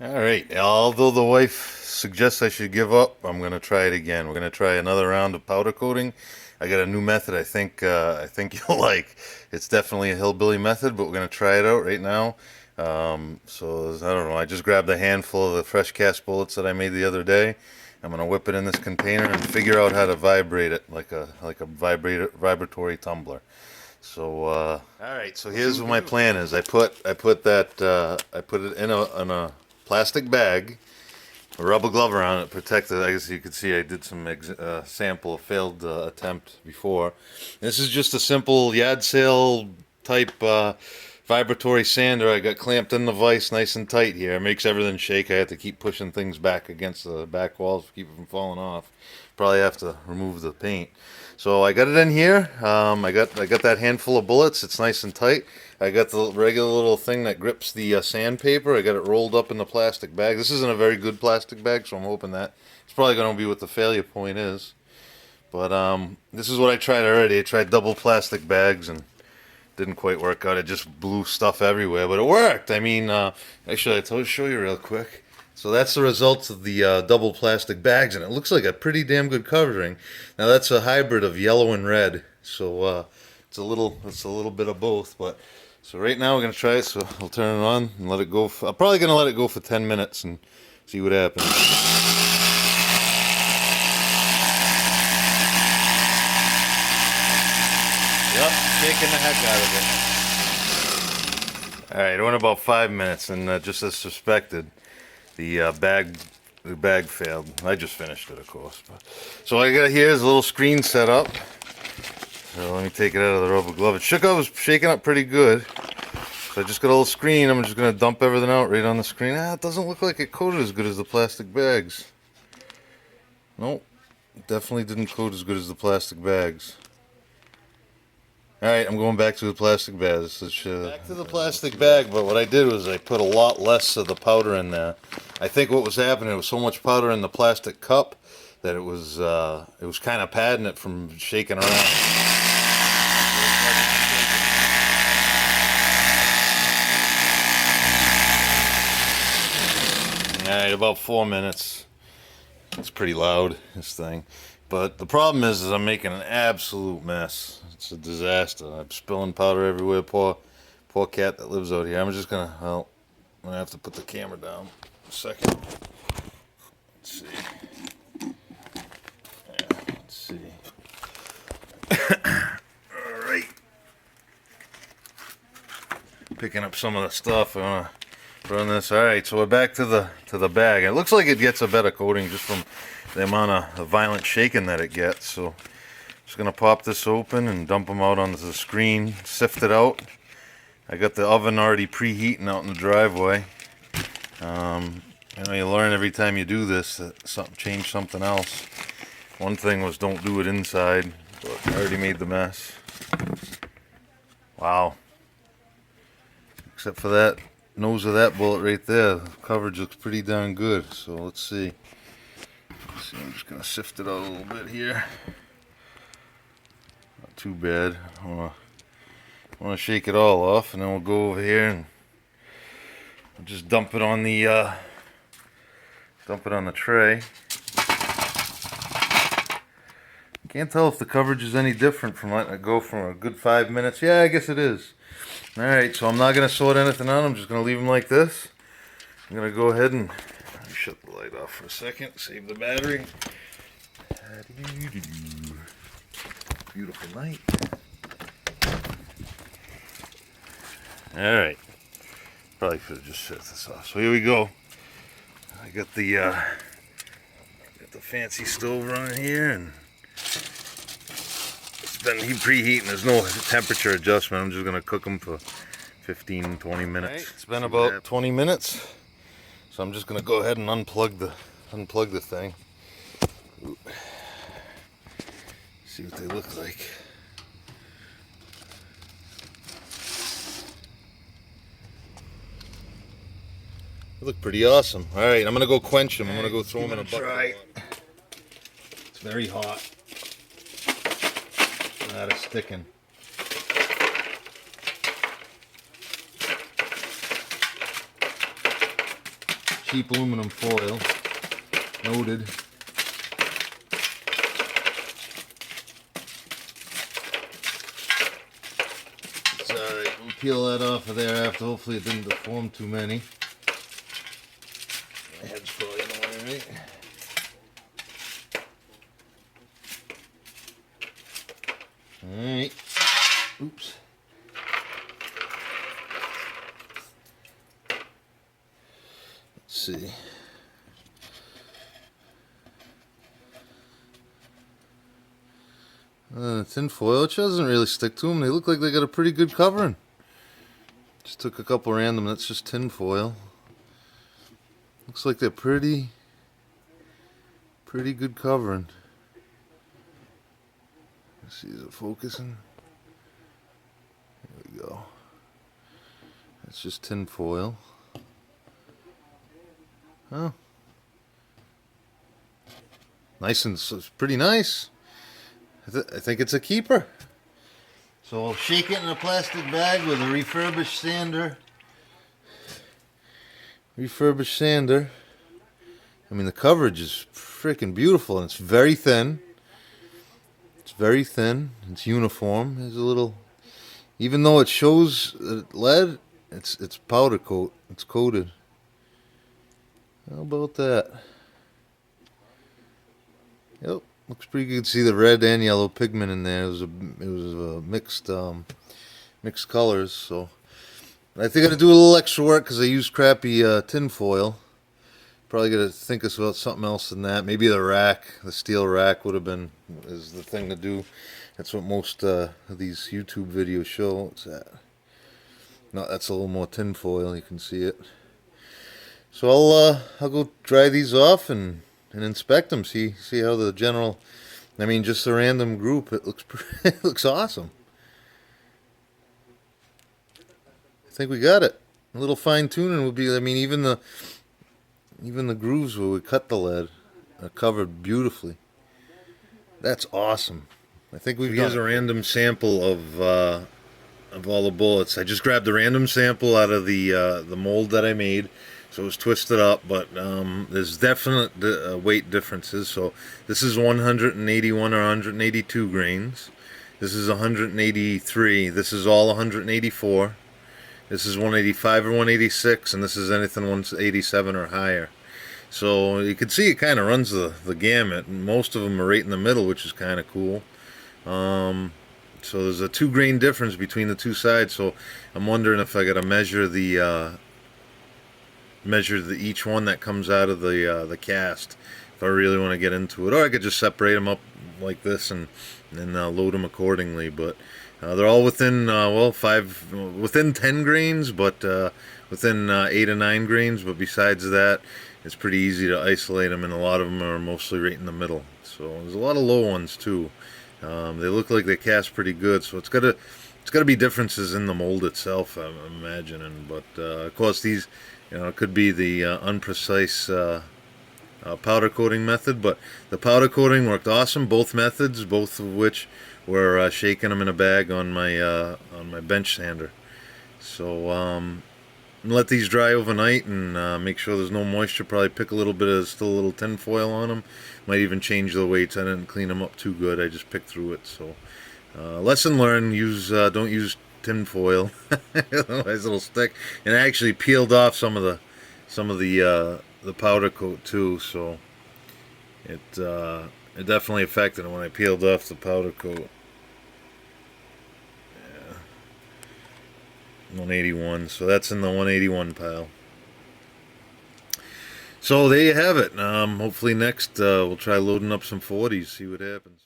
Alright, although the wife suggests I should give up, I'm going to try it again. We're going to try another round of powder coating. I got a new method I think you'll like. It's definitely a hillbilly method, but we're going to try it out right now. So I don't know, I just grabbed a handful of the fresh cast bullets that I made the other day. I'm going to whip it in this container and figure out how to vibrate it like a vibratory tumbler. So all right, so here's what my plan is. I put it in a plastic bag, a rubber glove around it, protected. I guess you can see I did some sample of failed attempt before. This is just a simple yard sale type vibratory sander. I got clamped in the vise nice and tight here. It makes everything shake. I have to keep pushing things back against the back walls to keep it from falling off. Probably have to remove the paint. So I got it in here. I got that handful of bullets. It's nice and tight. I got the regular little thing that grips the sandpaper. I got it rolled up in the plastic bag. This isn't a very good plastic bag, so I'm hoping that it's probably going to be what the failure point is. But this is what I tried already. I tried double plastic bags and didn't quite work out. It just blew stuff everywhere, but it worked. I mean, actually, I'll show you real quick. So that's the results of the double plastic bags, and it looks like a pretty damn good covering. Now that's a hybrid of yellow and red, so it's a little bit of both. But so right now we're gonna try it. So I'll turn it on and let it go. I'm probably gonna let it go for 10 minutes and see what happens. Yep, shaking the heck out of it. All right, it went about 5 minutes, and just as suspected, the bag failed. I just finished it, of course. So what I got here is a little screen set up. So let me take it out of the rubber glove. It was shaking up pretty good. So I just got a little screen. I'm just gonna dump everything out right on the screen. It doesn't look like it coated as good as the plastic bags. Nope, definitely didn't coat as good as the plastic bags. Alright, I'm going back to the plastic bag. Back to the plastic bag, but what I did was I put a lot less of the powder in there. I think what was happening, there was so much powder in the plastic cup that it was kind of padding it from shaking around. Alright, about 4 minutes. It's pretty loud, this thing. But the problem is I'm making an absolute mess. It's a disaster. I'm spilling powder everywhere. Poor cat that lives out here. I'm gonna have to put the camera down a second. Let's see. Yeah, let's see. All right. Picking up some of the stuff. I wanna run this. All right. So we're back to the bag. It looks like it gets a better coating just from the amount of violent shaking that it gets. So just gonna pop this open and dump them out onto the screen, sift it out. I got the oven already preheating out in the driveway. You know, you learn every time you do this that change something else. One thing was don't do it inside, but I already made the mess. Wow. Except for that nose of that bullet right there, the coverage looks pretty darn good. So let's see. I'm just gonna sift it out a little bit here. Not too bad. I wanna shake it all off, and then we'll go over here and we'll just dump it on the tray. Can't tell if the coverage is any different from letting it go for a good 5 minutes. Yeah, I guess it is. All right, so I'm not gonna sort anything out. I'm just gonna leave them like this. I'm gonna go ahead and shut the light off for a second, save the battery. Beautiful night. Alright. Probably should have just shut this off. So here we go. I got the fancy stove running here, and it's been preheating. There's no temperature adjustment. I'm just gonna cook them for 15-20 minutes. Right, it's been about 20 minutes. So I'm just gonna go ahead and unplug the thing. Ooh. See what they look like. They look pretty awesome. All right, I'm gonna go quench them. I'm gonna go throw them in a bucket. It's very hot. That is sticking. cheap aluminum foil. Noted. It's alright, we'll peel that off of there after. Hopefully it didn't deform too many. My head's probably in the way, right? Alright. Oops. Let's see. Tin foil, which doesn't really stick to them. They look like they got a pretty good covering. Just took a couple random, that's just tin foil. Looks like they're pretty good covering. Let's see, is it focusing? There we go. That's just tin foil. Oh. Nice, and it's pretty nice. I think it's a keeper. So I'll shake it in a plastic bag with a refurbished sander. I mean, the coverage is freaking beautiful, and it's very thin. It's uniform. There's a little, even though it shows lead, it's powder coat. It's coated. How about that? Yep. Looks pretty good. See the red and yellow pigment in there. It was a mixed colors. So I think I'm gonna do a little extra work because I used crappy tin foil. Probably gotta think about something else than that. Maybe the steel rack is the thing to do. That's what most of these YouTube videos show. What's that? No, that's a little more tin foil. You can see it. So I'll go dry these off and inspect them, see how the general, I mean, just the random group, it looks awesome. I think we got it. A little fine tuning would be, I mean, even the grooves where we cut the lead are covered beautifully. That's awesome. I think we've got a random sample of all the bullets. I just grabbed a random sample out of the mold that I made. So it was twisted up, but there's definite weight differences. So this is 181 or 182 grains. This is 183. This is all 184. This is 185 or 186, and this is anything 187 or higher. So you can see it kind of runs the gamut. Most of them are right in the middle, which is kind of cool. So there's a 2 grain difference between the two sides. So I'm wondering if I got to measure each one that comes out of the cast if I really want to get into it, or I could just separate them up like this and load them accordingly. But they're all within within 10 grains, but within 8 or 9 grains. But besides that, it's pretty easy to isolate them, and a lot of them are mostly right in the middle. So there's a lot of low ones too. They look like they cast pretty good, so it's got to be differences in the mold itself, I'm imagining. But of course these, it could be the unprecise powder coating method, but the powder coating worked awesome. Both methods, both of which were shaking them in a bag on my bench sander. So let these dry overnight and make sure there's no moisture. Probably pick a little bit of still a little tin foil on them. Might even change the weights. I didn't clean them up too good. I just picked through it. So lesson learned: don't use tin foil, otherwise it'll stick. And I actually peeled off some of the powder coat too, so it definitely affected it when I peeled off the powder coat. Yeah, 181. So that's in the 181 pile. So there you have it. Hopefully next we'll try loading up some 40s, see what happens.